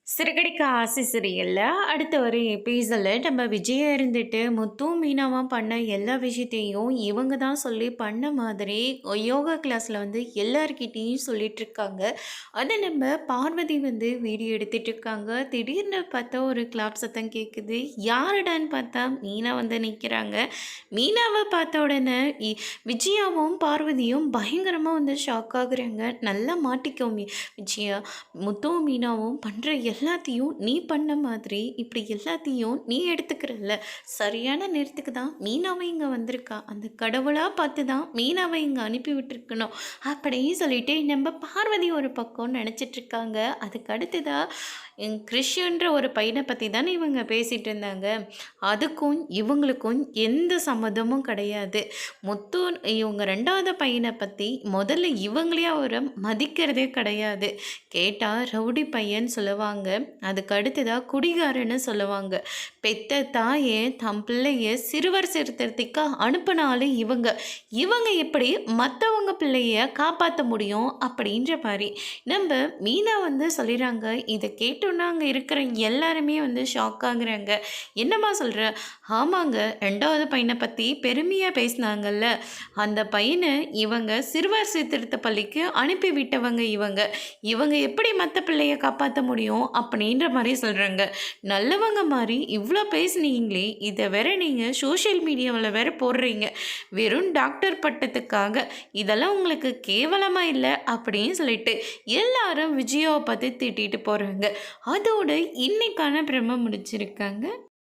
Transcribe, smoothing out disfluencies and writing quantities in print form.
சிறகடிக்க ஆசை சீரியல்ல அடுத்த ஒரு எபிசோட்ல நம்ம விஜயா இருந்துட்டு முத்துவும் மீனாவா பண்ண எல்லா விஷயத்தையும் இவங்க தான் சொல்லி பண்ண மாதிரி யோகா கிளாஸ்ல வந்து எல்லார்கிட்டயும் சொல்லிட்டு இருக்காங்க. அதை நம்ம பார்வதி வந்து வீடியோ எடுத்துட்டு இருக்காங்க. திடீர்னு பார்த்தா ஒரு கிளாப் சத்தம் கேட்குது. யாருடான்னு பார்த்தா மீனா வந்து நிற்கிறாங்க. மீனாவை பார்த்த உடனே விஜயாவும் பார்வதியும் பயங்கரமாக வந்து ஷாக் ஆகுறாங்க. நல்லா மாட்டிக்கோ விஜயா, முத்துவும் மீனாவும் பண்ணுற எல்லாத்தையும் நீ பண்ண மாதிரி இப்படி எல்லாத்தையும் நீ எடுத்துக்கிறல்ல, சரியான நேரத்துக்கு தான் மீனாவை இங்கே வந்திருக்கா, அந்த கடவுளாக பார்த்து தான் மீனாவை இங்கே அனுப்பி விட்டுருக்கணும் அப்படின்னு சொல்லிட்டு நம்ம பார்வதி ஒரு பக்கம் நினச்சிட்டு இருக்காங்க. அதுக்கு அடுத்ததாக கிறிஷன்ற ஒரு பையனை பற்றி தானே இவங்க பேசிகிட்டு இருந்தாங்க. அதுக்கும் இவங்களுக்கும் எந்த சம்மதமும் கிடையாது. முத்து இவங்க ரெண்டாவது பையனை பற்றி முதல்ல இவங்களே அவரை மதிக்கிறதே கிடையாது. கேட்டால் ரவுடி பையன் சொல்லுவாங்க, அதுக்கு அடுத்ததாக குடிகாரன்னு சொல்லுவாங்க. பெத்த தாயை தம் பிள்ளைய சிறுவர் சிறுத்தத்துக்கு அனுப்பினாலும் இவங்க எப்படி மற்றவங்க பிள்ளைய காப்பாற்ற முடியும் அப்படின்ற மாதிரி நம்ம மீனா வந்து சொல்லிடுறாங்க. இதை கேட்டோன்னா அங்கே இருக்கிற எல்லாருமே வந்து ஷாக் ஆகுறாங்க. என்னம்மா சொல்கிற? ஆமாங்க, ரெண்டாவது பையனை பற்றி பெருமையாக பேசினாங்கல்ல, அந்த பையனை இவங்க சிறுவர் சீர்திருத்த பள்ளிக்கு அனுப்பி விட்டவங்க. இவங்க எப்படி மற்ற பிள்ளைய காப்பாற்ற முடியும் அப்படின்ற மாதிரி சொல்கிறாங்க. நல்லவங்க மாதிரி இவ்வளோ பேசுனீங்களே, இதை வேற நீங்கள் சோஷியல் மீடியாவில் வேற போடுறீங்க, வெறும் டாக்டர் பட்டத்துக்காக. இதெல்லாம் உங்களுக்கு கேவலமாக இல்லை அப்படின்னு சொல்லிட்டு எல்லாரும் விஜயாவை பார்த்து திட்டிட்டு போகிறாங்க. அதோட இன்னைக்கான பிரம்ம முடிச்சிருக்காங்க.